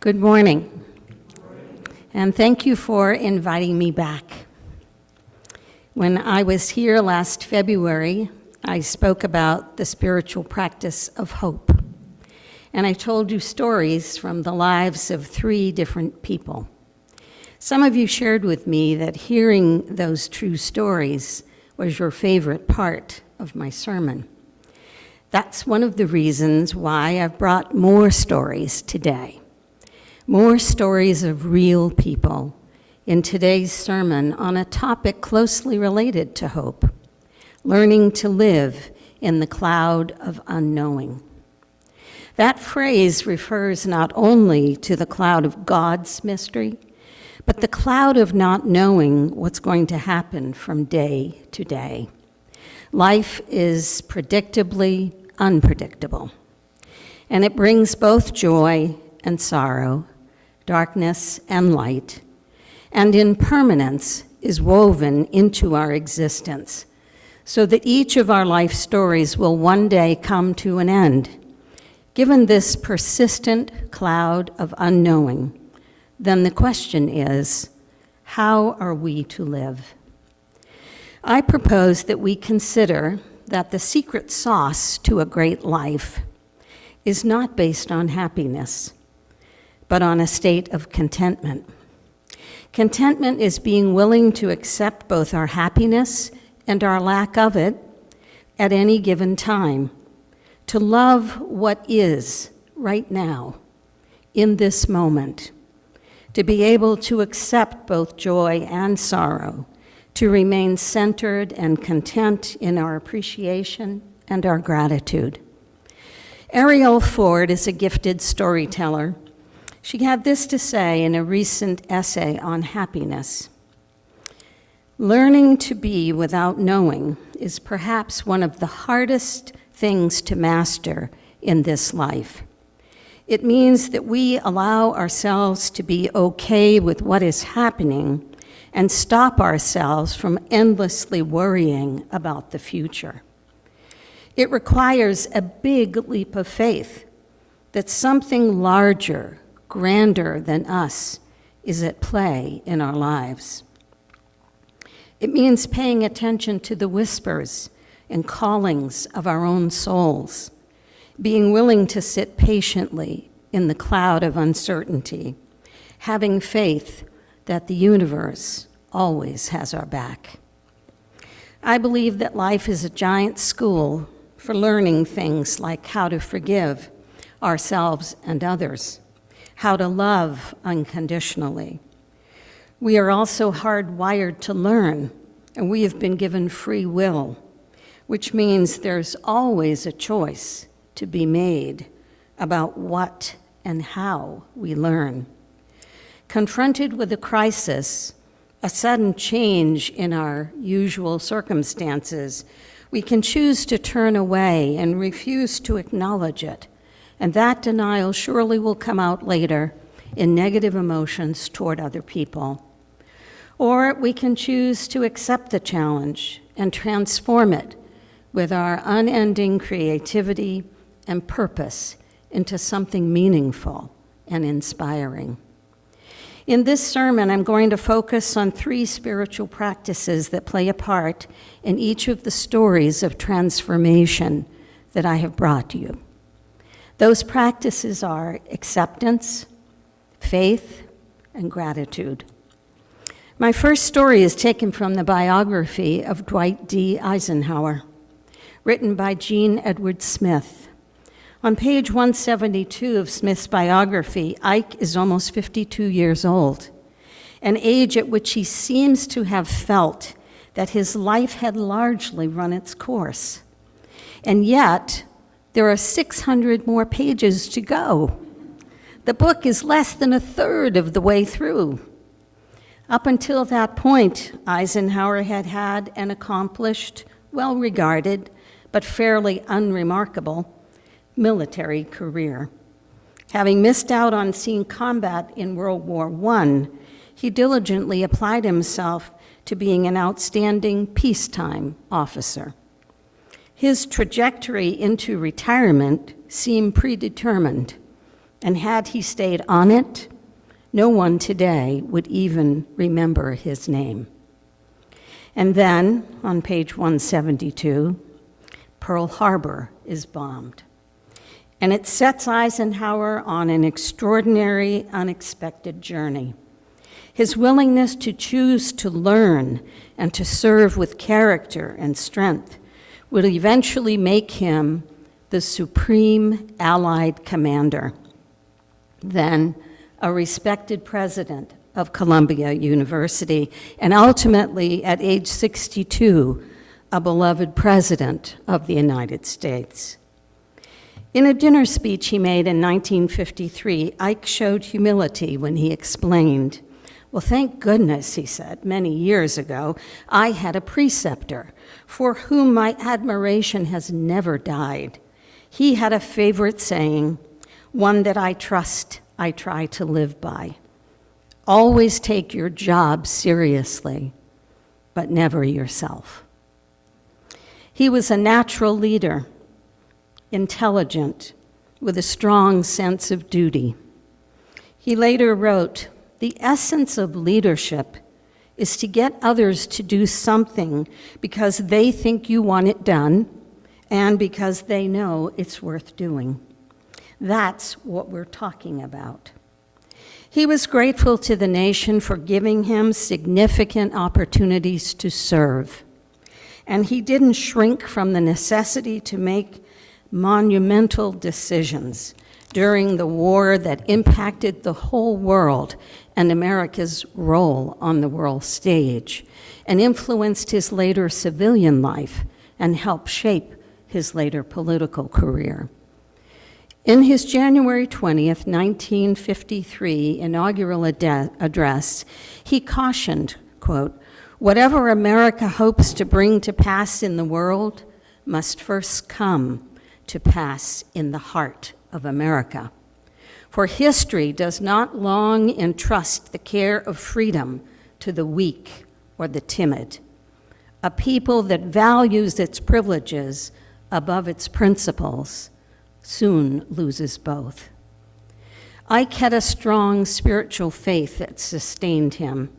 Good morning, and thank you for inviting me back. When I was here last February, I spoke about the spiritual practice of hope, and I told you stories from the lives of 3 different people. Some of you shared with me that hearing those true stories was your favorite part of my sermon. That's one of the reasons why I've brought more stories today. More stories of real people in today's sermon on a topic closely related to hope, learning to live in the cloud of unknowing. That phrase refers not only to the cloud of God's mystery, but the cloud of not knowing what's going to happen from day to day. Life is predictably unpredictable, and it brings both joy and sorrow, darkness and light, and impermanence is woven into our existence, so that each of our life stories will one day come to an end. Given this persistent cloud of unknowing, then the question is, how are we to live? I propose that we consider that the secret sauce to a great life is not based on happiness, but on a state of contentment. Contentment is being willing to accept both our happiness and our lack of it at any given time, to love what is right now, in this moment, to be able to accept both joy and sorrow, to remain centered and content in our appreciation and our gratitude. Ariel Ford is a gifted storyteller. She had this to say in a recent essay on happiness. Learning to be without knowing is perhaps one of the hardest things to master in this life. It means that we allow ourselves to be okay with what is happening and stop ourselves from endlessly worrying about the future. It requires a big leap of faith that something larger, grander than us is at play in our lives. It means paying attention to the whispers and callings of our own souls, being willing to sit patiently in the cloud of uncertainty, having faith that the universe always has our back. I believe that life is a giant school for learning things like how to forgive ourselves and others, how to love unconditionally. We are also hardwired to learn, and we have been given free will, which means there's always a choice to be made about what and how we learn. Confronted with a crisis, a sudden change in our usual circumstances, we can choose to turn away and refuse to acknowledge it, and that denial surely will come out later in negative emotions toward other people. Or we can choose to accept the challenge and transform it with our unending creativity and purpose into something meaningful and inspiring. In this sermon, I'm going to focus on 3 spiritual practices that play a part in each of the stories of transformation that I have brought you. Those practices are acceptance, faith, and gratitude. My first story is taken from the biography of Dwight D. Eisenhower, written by Jean Edward Smith. On page 172 of Smith's biography, Ike is almost 52 years old, an age at which he seems to have felt that his life had largely run its course. And yet, there are 600 more pages to go. The book is less than a third of the way through. Up until that point, Eisenhower had had an accomplished, well-regarded, but fairly unremarkable military career. Having missed out on seeing combat in World War I, he diligently applied himself to being an outstanding peacetime officer. His trajectory into retirement seemed predetermined. And had he stayed on it, no one today would even remember his name. And then, on page 172, Pearl Harbor is bombed. And it sets Eisenhower on an extraordinary, unexpected journey. His willingness to choose to learn and to serve with character and strength would eventually make him the supreme Allied commander, then a respected president of Columbia University, and ultimately, at age 62, a beloved president of the United States. In a dinner speech he made in 1953, Ike showed humility when he explained, "Well, thank goodness," he said, "many years ago, I had a preceptor for whom my admiration has never died. He had a favorite saying, one that I trust I try to live by. Always take your job seriously, but never yourself." He was a natural leader, intelligent, with a strong sense of duty. He later wrote, "The essence of leadership is to get others to do something because they think you want it done and because they know it's worth doing. That's what we're talking about." He was grateful to the nation for giving him significant opportunities to serve. And he didn't shrink from the necessity to make monumental decisions during the war that impacted the whole world and America's role on the world stage, and influenced his later civilian life and helped shape his later political career. In his January 20th, 1953 inaugural address, he cautioned, quote, "Whatever America hopes to bring to pass in the world must first come to pass in the heart of America. For history does not long entrust the care of freedom to the weak or the timid. A people that values its privileges above its principles soon loses both." Ike had a strong spiritual faith that sustained him.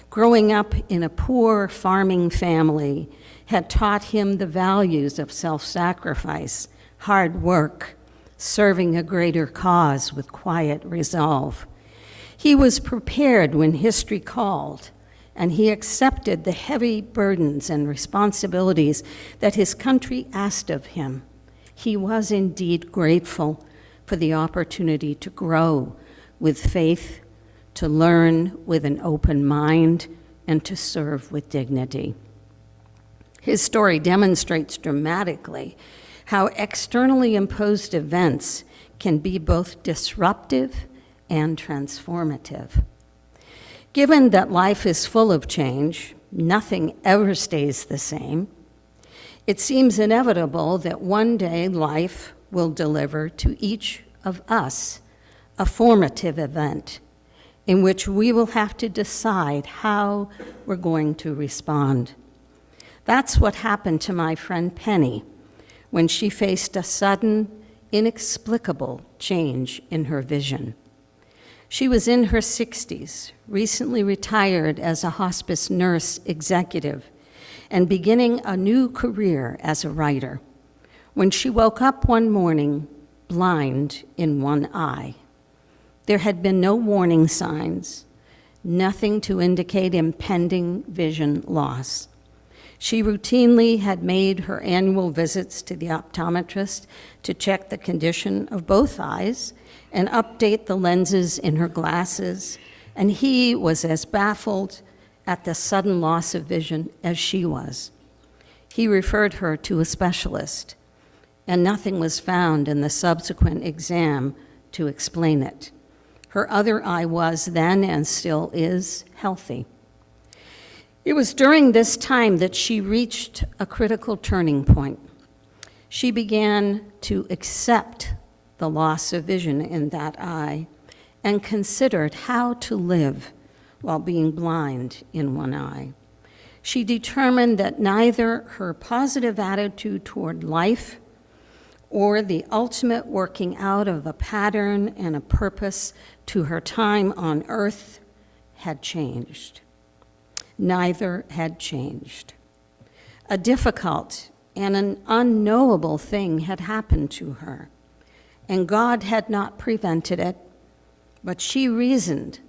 Growing up in a poor farming family had taught him the values of self-sacrifice, hard work, serving a greater cause with quiet resolve. He was prepared when history called, and he accepted the heavy burdens and responsibilities that his country asked of him. He was indeed grateful for the opportunity to grow with faith, to learn with an open mind, and to serve with dignity. His story demonstrates dramatically how externally imposed events can be both disruptive and transformative. Given that life is full of change, nothing ever stays the same, it seems inevitable that one day life will deliver to each of us a formative event in which we will have to decide how we're going to respond. That's what happened to my friend Penny when she faced a sudden, inexplicable change in her vision. She was in her 60s, recently retired as a hospice nurse executive, and beginning a new career as a writer, when she woke up one morning blind in one eye. There had been no warning signs, nothing to indicate impending vision loss. She routinely had made her annual visits to the optometrist to check the condition of both eyes and update the lenses in her glasses, and he was as baffled at the sudden loss of vision as she was. He referred her to a specialist, and nothing was found in the subsequent exam to explain it. Her other eye was then, and still is, healthy. It was during this time that she reached a critical turning point. She began to accept the loss of vision in that eye and considered how to live while being blind in one eye. She determined that neither her positive attitude toward life or the ultimate working out of a pattern and a purpose to her time on earth had changed. Neither had changed. A difficult and an unknowable thing had happened to her, and God had not prevented it, but she reasoned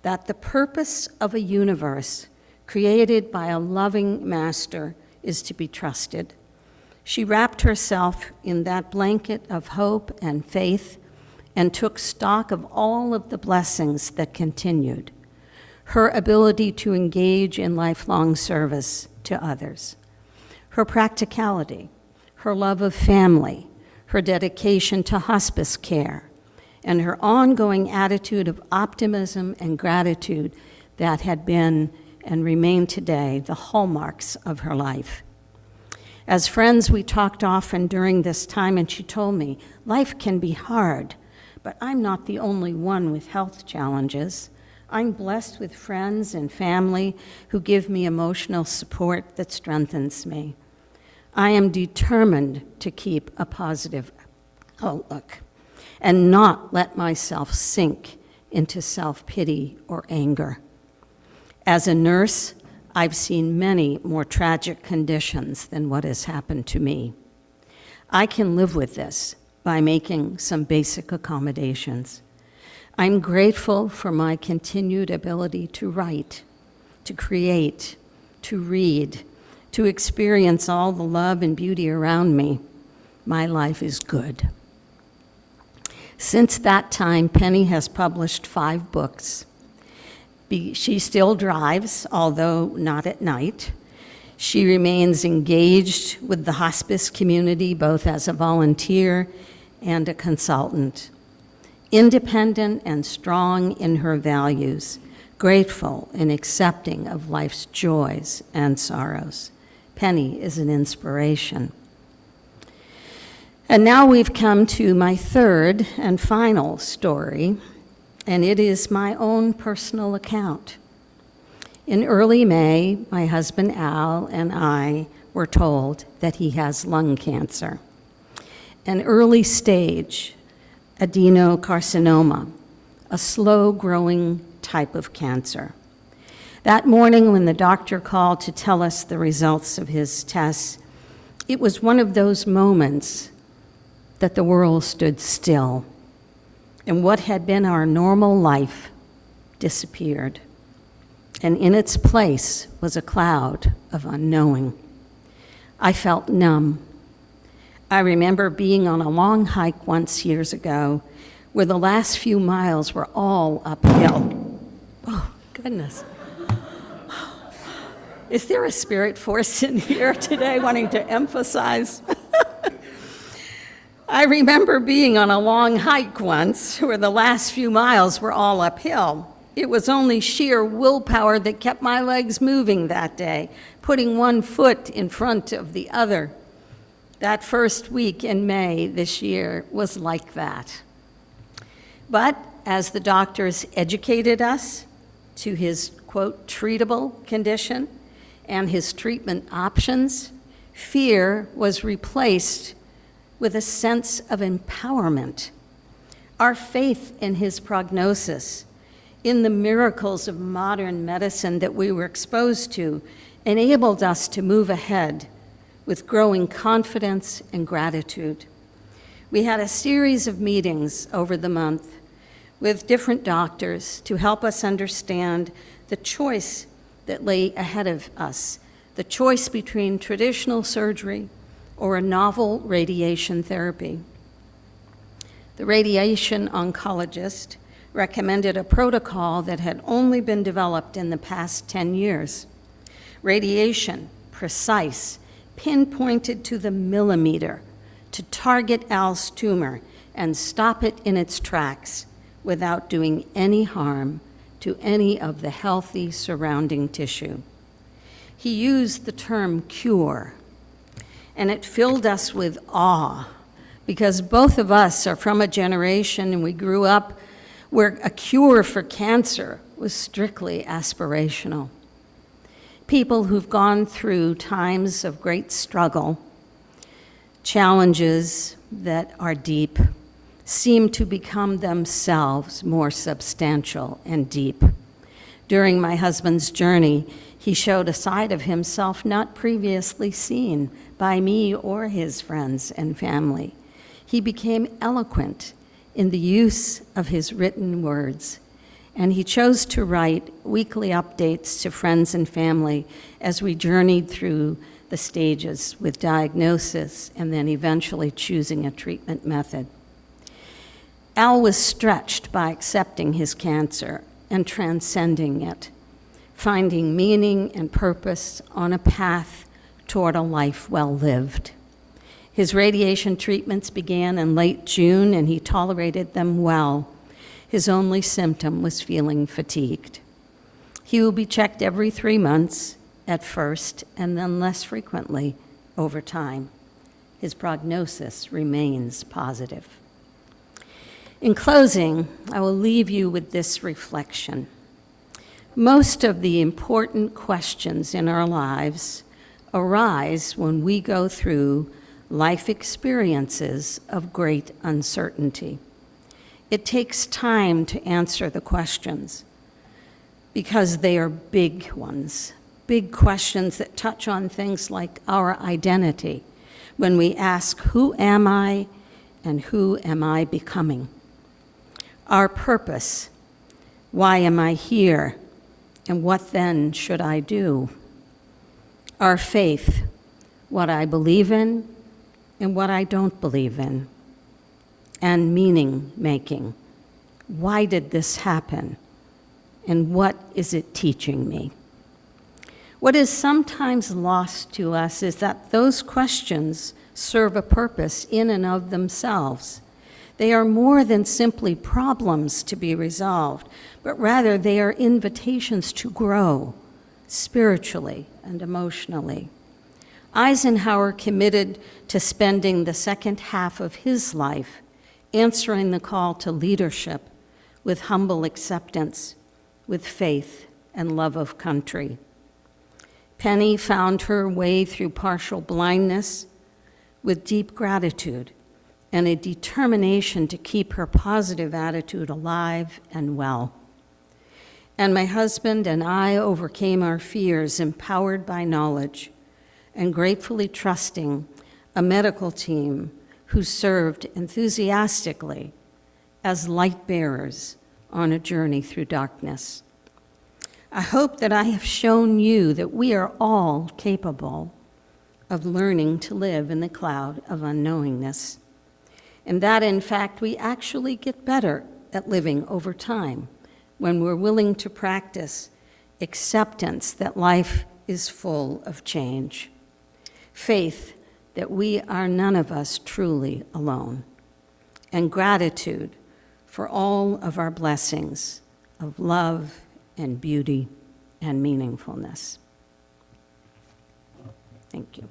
that the purpose of a universe created by a loving master is to be trusted. She wrapped herself in that blanket of hope and faith and took stock of all of the blessings that continued. Her ability to engage in lifelong service to others, her practicality, her love of family, her dedication to hospice care, and her ongoing attitude of optimism and gratitude that had been and remain today the hallmarks of her life. As friends, we talked often during this time, and she told me, life can be hard, but I'm not the only one with health challenges. I'm blessed with friends and family who give me emotional support that strengthens me. I am determined to keep a positive outlook and not let myself sink into self-pity or anger. As a nurse, I've seen many more tragic conditions than what has happened to me. I can live with this by making some basic accommodations. I'm grateful for my continued ability to write, to create, to read, to experience all the love and beauty around me. My life is good. Since that time, Penny has published 5 books. She still drives, although not at night. She remains engaged with the hospice community, both as a volunteer and a consultant. Independent and strong in her values, grateful and accepting of life's joys and sorrows. Penny is an inspiration. And now we've come to my third and final story, and it is my own personal account. In early May, my husband Al and I were told that he has lung cancer, an early stage adenocarcinoma, a slow-growing type of cancer. That morning when the doctor called to tell us the results of his tests, it was one of those moments that the world stood still, and what had been our normal life disappeared, and in its place was a cloud of unknowing. I felt numb. I remember being on a long hike once years ago where the last few miles were all uphill. Oh, goodness. Is there a spirit force in here today wanting to emphasize? I remember being on a long hike once where the last few miles were all uphill. It was only sheer willpower that kept my legs moving that day, putting one foot in front of the other. That first week in May this year was like that. But as the doctors educated us to his, quote, treatable condition and his treatment options, fear was replaced with a sense of empowerment. Our faith in his prognosis, in the miracles of modern medicine that we were exposed to, enabled us to move ahead with growing confidence and gratitude. We had a series of meetings over the month with different doctors to help us understand the choice that lay ahead of us, the choice between traditional surgery or a novel radiation therapy. The radiation oncologist recommended a protocol that had only been developed in the past 10 years. Radiation, precise, pinpointed to the millimeter to target Al's tumor and stop it in its tracks without doing any harm to any of the healthy surrounding tissue. He used the term cure, and it filled us with awe because both of us are from a generation and we grew up where a cure for cancer was strictly aspirational. People who've gone through times of great struggle Challenges that are deep seem to become themselves more substantial and deep. During my husband's journey, he showed a side of himself not previously seen by me or his friends and family. He became eloquent in the use of his written words, and he chose to write weekly updates to friends and family as we journeyed through the stages with diagnosis and then eventually choosing a treatment method. Al was stretched by accepting his cancer and transcending it, finding meaning and purpose on a path toward a life well lived. His radiation treatments began in late June, and he tolerated them well. His only symptom was feeling fatigued. He will be checked every 3 months at first, and then less frequently over time. His prognosis remains positive. In closing, I will leave you with this reflection. Most of the important questions in our lives arise when we go through life experiences of great uncertainty. It takes time to answer the questions because they are big ones, big questions that touch on things like our identity, when we ask, who am I and who am I becoming? Our purpose, why am I here, and what then should I do? Our faith, what I believe in and what I don't believe in. And meaning making. Why did this happen? And what is it teaching me? What is sometimes lost to us is that those questions serve a purpose in and of themselves. They are more than simply problems to be resolved, but rather they are invitations to grow spiritually and emotionally. Eisenhower committed to spending the second half of his life answering the call to leadership with humble acceptance, with faith and love of country. Penny found her way through partial blindness with deep gratitude and a determination to keep her positive attitude alive and well. And my husband and I overcame our fears, empowered by knowledge, and gratefully trusting a medical team who served enthusiastically as light bearers on a journey through darkness. I hope that I have shown you that we are all capable of learning to live in the cloud of unknowingness, and that, in fact, we actually get better at living over time when we're willing to practice acceptance that life is full of change, faith that we are none of us truly alone, and gratitude for all of our blessings of love and beauty and meaningfulness. Thank you.